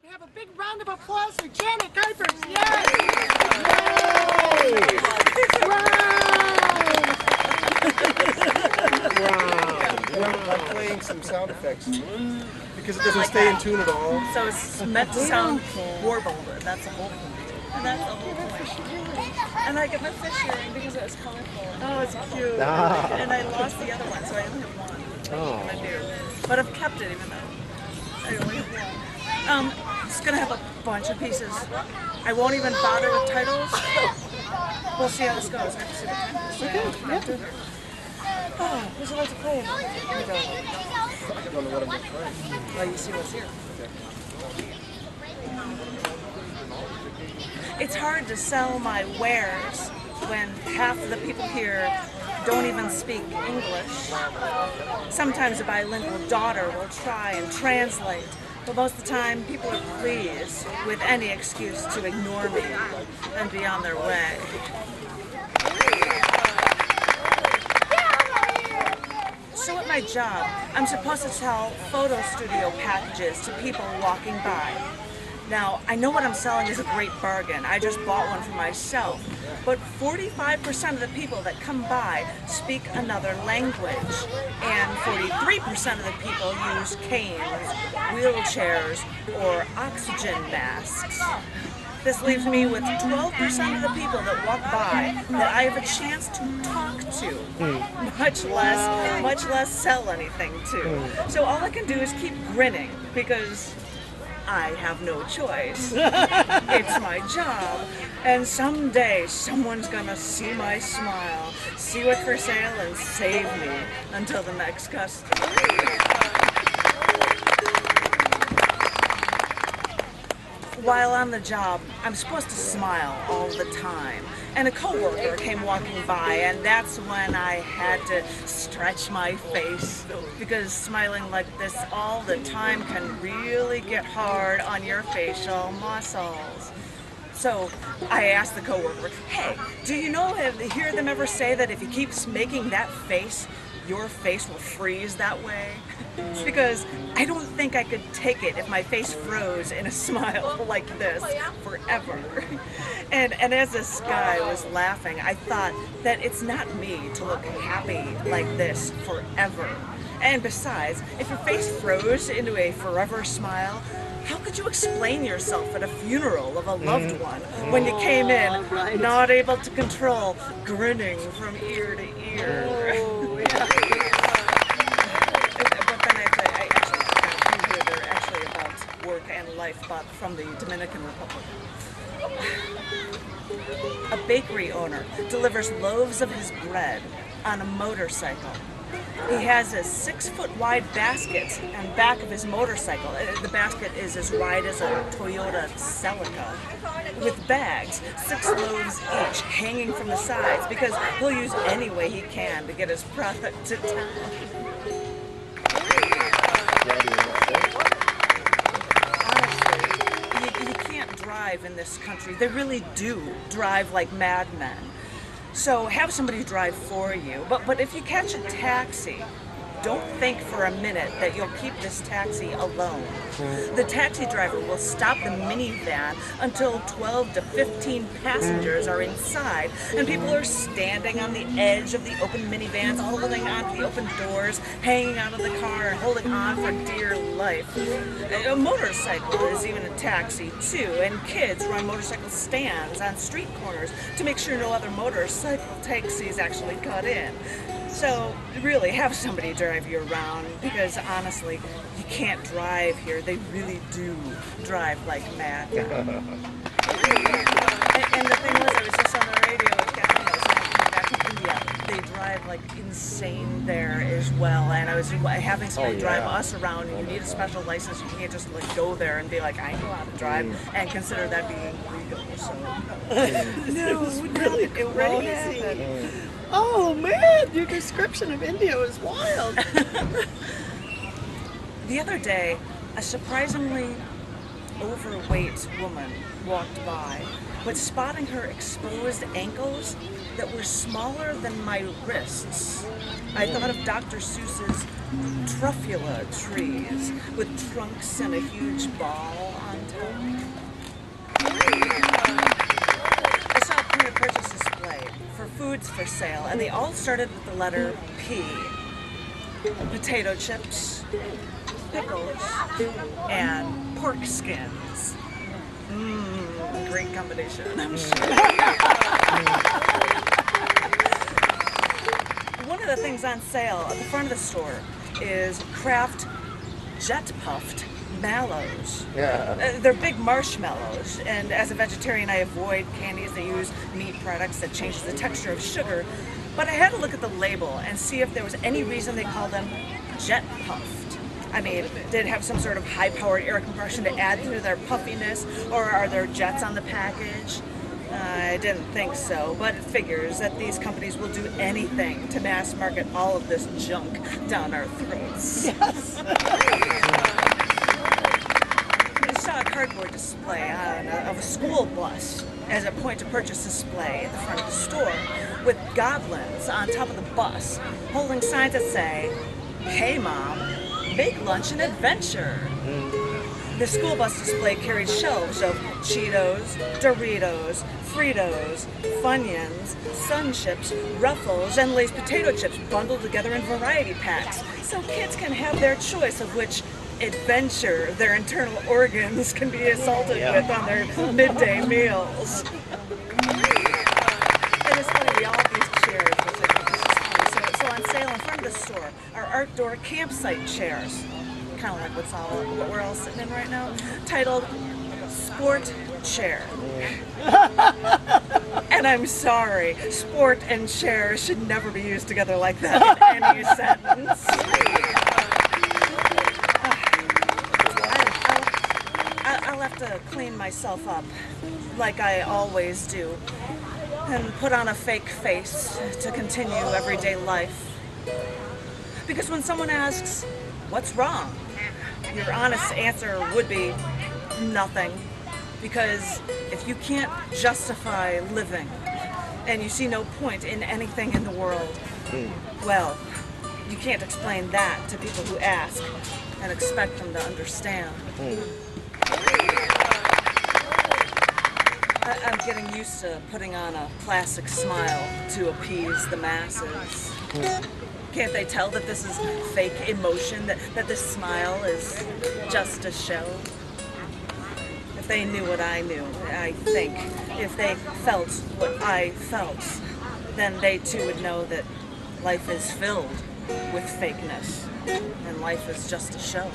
We have a big round of applause for Janet Kuypers. Yes! I'm playing some sound effects because it doesn't stay in tune at all. So it's meant to sound warbled, and that's the whole point. And that's the whole point. And I get my fish earring because it was colorful. Oh, it's cute. And I lost the other one, so I only have one. Oh. I do. But I've kept it even though I only have one. It's going to have a bunch of pieces. I won't even bother with titles. We'll see how this goes. I have to see the time. Oh, who's allowed to play? I don't know what I'm going to try. Well, you see what's here. It's hard to sell my wares when half of the people here don't even speak English. Sometimes a bilingual daughter will try and translate, but most of the time people are pleased with any excuse to ignore me and be on their way. So at my job, I'm supposed to sell photo studio packages to people walking by. Now, I know what I'm selling is a great bargain. I just bought one for myself. But 45% of the people that come by speak another language. And 43% of the people use canes, wheelchairs, or oxygen masks. This leaves me with 12% of the people that walk by that I have a chance to talk to, much less sell anything to. So all I can do is keep grinning because I have no choice. It's my job, and someday someone's gonna see my smile, see what's for sale, and save me until the next customer. While on the job, I'm supposed to smile all the time. And a coworker came walking by, and that's when I had to stretch my face, because smiling like this all the time can really get hard on your facial muscles. So I asked the coworker, hey, do you hear them ever say that if you keep making that face, your face will freeze that way? Because I don't think I could take it if my face froze in a smile like this forever. And as this guy was laughing, I thought that it's not me to look happy like this forever. And besides, if your face froze into a forever smile, how could you explain yourself at a funeral of a loved one when you came in not able to control grinning from ear to ear? Oh, yeah. But then I actually they're actually about work and life, but from the Dominican Republic. A bakery owner delivers loaves of his bread on a motorcycle. He has a 6-foot-wide basket on the back of his motorcycle. The basket is as wide as a Toyota Celica, with bags, 6 loaves each, hanging from the sides, because he'll use any way he can to get his product to town. Honestly, you can't drive in this country. They really do drive like madmen. So have somebody drive for you. But if you catch a taxi, don't think for a minute that you'll keep this taxi alone. The taxi driver will stop the minivan until 12 to 15 passengers are inside, and people are standing on the edge of the open minivans, holding on to the open doors, hanging out of the car, and holding on for dear life. A motorcycle is even a taxi too, and kids run motorcycle stands on street corners to make sure no other motorcycle taxis actually cut in. So really, have somebody drive you around, because honestly, you can't drive here. They really do drive like mad. And the thing was, I was just on the radio with Cathleen coming back from India. They drive like insane there as well. And I was having somebody drive us around. You need a special license. You can't just like go there and be like, I know how to drive, and consider that being legal. So no, it won't happen. Oh man, your description of India was wild. The other day, a surprisingly overweight woman walked by, but spotting her exposed ankles that were smaller than my wrists, I thought of Dr. Seuss's truffula trees with trunks and a huge ball on top. I saw a point of purchase display for foods for sale, and they all started with the letter P. Potato chips, pickles, and pork skins. Great combination, I'm sure. One of the things on sale at the front of the store is Kraft Jet Puffed Mallows. Yeah. They're big marshmallows, and as a vegetarian, I avoid candies that use meat products that changes the texture of sugar. But I had to look at the label and see if there was any reason they called them jet puffed. I mean, did it have some sort of high-powered air compression to add to their puffiness, or are there jets on the package? I didn't think so, but it figures that these companies will do anything to mass market all of this junk down our throats. Yes. I saw a cardboard display of a school bus as a point-to-purchase display at the front of the store with goblins on top of the bus holding signs that say, "Hey Mom, make lunch an adventure." The school bus display carried shelves of Cheetos, Doritos, Fritos, Funyuns, Sun Chips, Ruffles, and Lay's potato chips bundled together in variety packs so kids can have their choice of which adventure their internal organs can be assaulted with on their midday meals. And it's funny, we all have these chairs, which I think is just funny. So on sale in front of the store are outdoor campsite chairs, kind of like what we're all sitting in right now, titled Sport Chair. And I'm sorry, sport and chair should never be used together like that in any sentence. I'll have to clean myself up, like I always do, and put on a fake face to continue everyday life. Because when someone asks, "What's wrong?" your honest answer would be nothing. Because if you can't justify living and you see no point in anything in the world, well, you can't explain that to people who ask and expect them to understand. I'm getting used to putting on a plastic smile to appease the masses. Can't they tell that this is fake emotion, that this smile is just a show? If they knew what I knew, I think, if they felt what I felt, then they too would know that life is filled with fakeness, and life is just a show.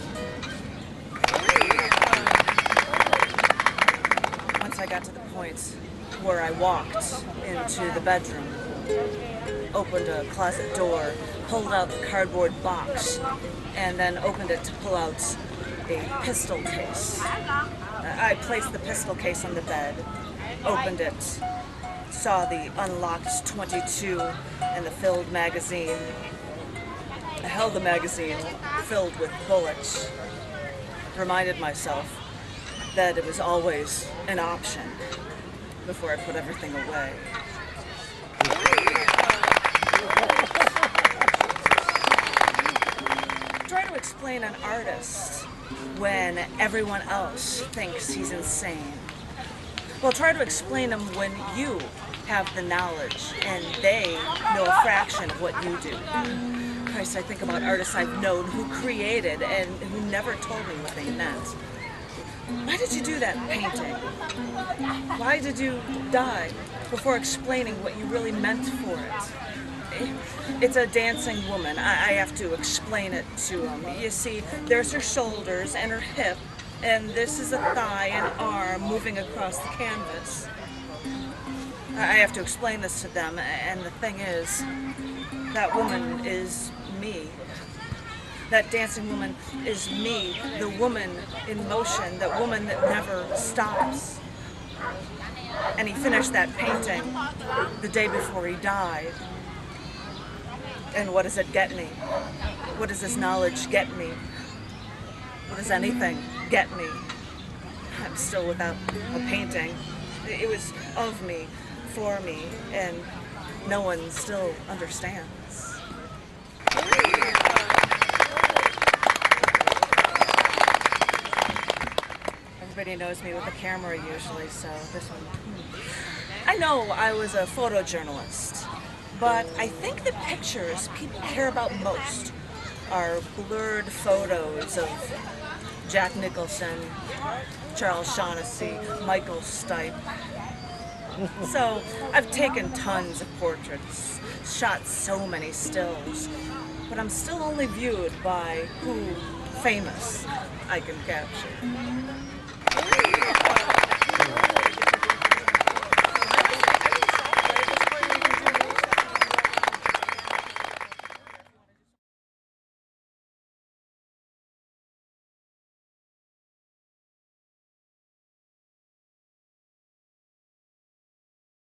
Once I got to the point where I walked into the bedroom, opened a closet door, pulled out the cardboard box, and then opened it to pull out a pistol case. I placed the pistol case on the bed, opened it, saw the unlocked .22 and the filled magazine. I held the magazine filled with bullets, reminded myself that it was always an option before I put everything away. Try to explain an artist when everyone else thinks he's insane. Well, try to explain him when you have the knowledge and they know a fraction of what you do. Christ, I think about artists I've known who created and who never told me what they meant. Why did you do that painting? Why did you die before explaining what you really meant for it? It's a dancing woman. I have to explain it to them. You see, there's her shoulders and her hip, and this is a thigh and arm moving across the canvas. I have to explain this to them, and the thing is, that woman is me. That dancing woman is me, the woman in motion, that woman that never stops. And he finished that painting the day before he died. And what does it get me? What does this knowledge get me? What does anything get me? I'm still without a painting. It was of me, for me, and no one still understands. everybody knows me with a camera usually, so this one. I know I was a photojournalist, but I think the pictures people care about most are blurred photos of Jack Nicholson, Charles Shaughnessy, Michael Stipe. So I've taken tons of portraits, shot so many stills, but I'm still only viewed by who famous I can capture.